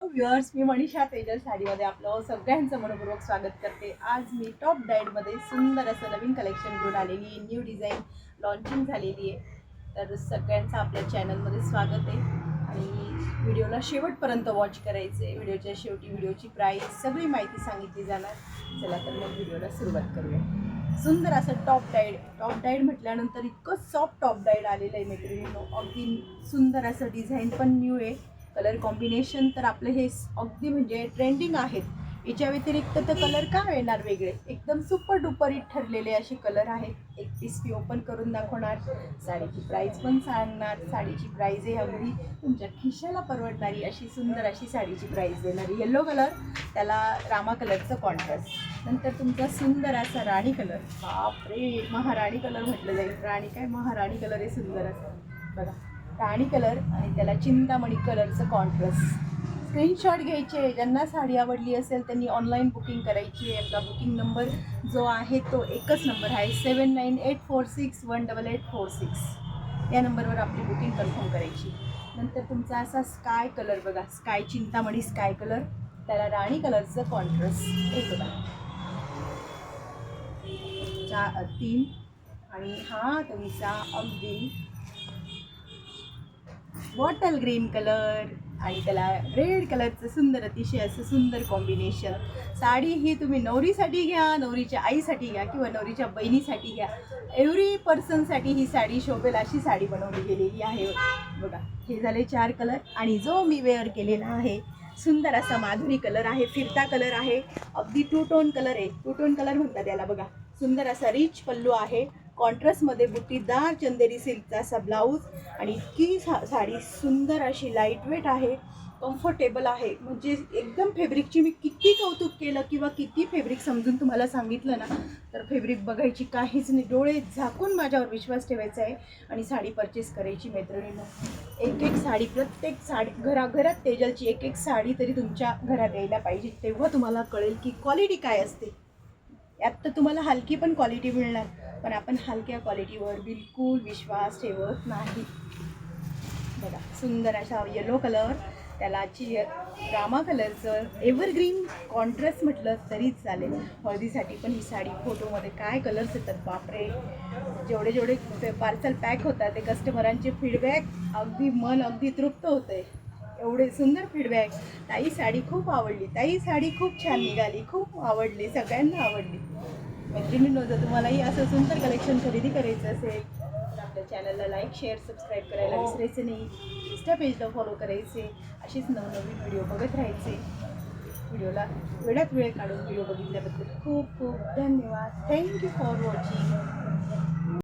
Viewers, मी मनीषा तेजल साडीमध्ये आपलं सगळ्यांचं मनपूर्वक स्वागत करते. आज मी टॉप डाएटमध्ये सुंदर असं नवीन कलेक्शन घेऊन आलेली आहे. न्यू डिझाईन लॉन्चिंग झालेली आहे. तर सगळ्यांचं आपल्या चॅनलमध्ये स्वागत आहे आणि व्हिडिओला शेवटपर्यंत वॉच करायचं आहे. व्हिडिओच्या शेवटी व्हिडिओची प्राईस सगळी माहिती सांगितली जाणार. चला तर मग व्हिडिओला सुरुवात करूया. सुंदर असं टॉप डाएट म्हटल्यानंतर इतकं सॉफ्ट टॉप डाएट आलेलं आहे मैत्रिणींनो. अगदी सुंदर असं डिझाईन पण न्यू आहे. कलर कॉम्बिनेशन तर आपले हे अगदी म्हणजे ट्रेंडिंग आहेत. याच्या व्यतिरिक्त तर कलर का येणार वेगळे, एकदम सुपर डुपर हिट ठरलेले असे कलर आहेत. एक पीस मी ओपन करून दाखवणार, साडीची प्राईस पण सांगणार. साडीची प्राईस आहे अगदी तुमच्या खिशाला परवडणारी अशी सुंदर अशी साडीची प्राईस देणारी. येलो कलर, त्याला रामा कलरचं कॉन्ट्रास्ट, नंतर तुमचा सुंदर असा राणी कलर. बापरे, महाराणी कलर म्हटलं जाईल. राणी काय, महाराणी कलर आहे सुंदर असं बघा. राणी कलर आणि त्याला चिंतामणी कलरचं कॉन्ट्रास्ट. स्क्रीनशॉट घ्यायचे, ज्यांना साडी आवडली असेल त्यांनी ऑनलाईन बुकिंग करायची आहे. आपला बुकिंग नंबर जो आहे तो एकच नंबर आहे, 7984618846. या नंबरवर आपली बुकिंग कन्फर्म करायची. नंतर तुमचा असा स्काय कलर बघा, स्काय चिंतामणी स्काय कलर, त्याला राणी कलरचं कॉन्ट्रास्ट. एक बघा 3 आणि हा तुमचा अगदी बॉटल ग्रीन कलर आणि त्याला रेड कलरचं सुंदर अतिशय असं सुंदर कॉम्बिनेशन. साडी ही तुम्ही नवरीसाठी घ्या, नवरीच्या आईसाठी घ्या किंवा नवरीच्या बहिणीसाठी घ्या, एव्हरी पर्सनसाठी ही साडी शोभेल अशी साडी बनवली गेलेली आहे बघा. हे झाले 4 कलर आणि जो मी वेअर केलेला आहे सुंदर असा माधुरी कलर आहे, फिरता कलर आहे, अगदी 2 टोन कलर आहे. 2 टोन कलर म्हणतात त्याला बघा. सुंदर असा रिच पल्लू आहे, कॉन्ट्रास्टमध्ये बुट्टीदार चंदेरी सिल्कचा असा ब्लाऊज आणि इतकी साडी सुंदर अशी लाईटवेट आहे, कम्फर्टेबल आहे. म्हणजे एकदम फेब्रिकची मी किती कौतुक केलं किंवा किती फेब्रिक समजून तुम्हाला सांगितलं ना, तर फेब्रिक बघायची काहीच नाही, डोळे झाकून माझ्यावर विश्वास ठेवायचा आहे आणि साडी परचेस करायची मैत्रिणींनो. एक एक साडी, प्रत्येक साडी घराघरात तेजलची एक एक साडी तरी तुमच्या घरात यायला पाहिजे, तेव्हा तुम्हाला कळेल की क्वालिटी काय असते. यात तर तुम्हाला हलकी पण क्वालिटी मिळणार, पण आपण हलक्या क्वालिटीवर बिलकुल विश्वास ठेवत नाही बघा. सुंदर अशा येलो कलर, त्याला रामा कलरचं एव्हरग्रीन कॉन्ट्रास्ट म्हटलं तरीच चालेल. हळदीसाठी पण ही साडी, फोटोमध्ये काय कलर्स येतात बापरे. जेवढे जेवढे पार्सल पॅक होतात ते कस्टमरांचे फीडबॅक अगदी मन अगदी तृप्त होतं आहे. एवढे सुंदर फीडबॅक. ताई साडी खूप आवडली, ताई साडी खूप छान निघाली, खूप आवडली, सगळ्यांना आवडली. मैत्रिणींनो, जर तुम्हालाही असं सुंदर कलेक्शन खरेदी करायचं असेल तर आपल्या चॅनलला लाईक, शेअर, सबस्क्राईब करायला विसरायचे नाही. इंस्टा पेजला फॉलो करायचे. अशीच नवनवीन व्हिडिओ बघत राहायचे. व्हिडिओला वेळात वेळ काढून व्हिडिओ बघितल्याबद्दल खूप खूप धन्यवाद. Thank you for watching.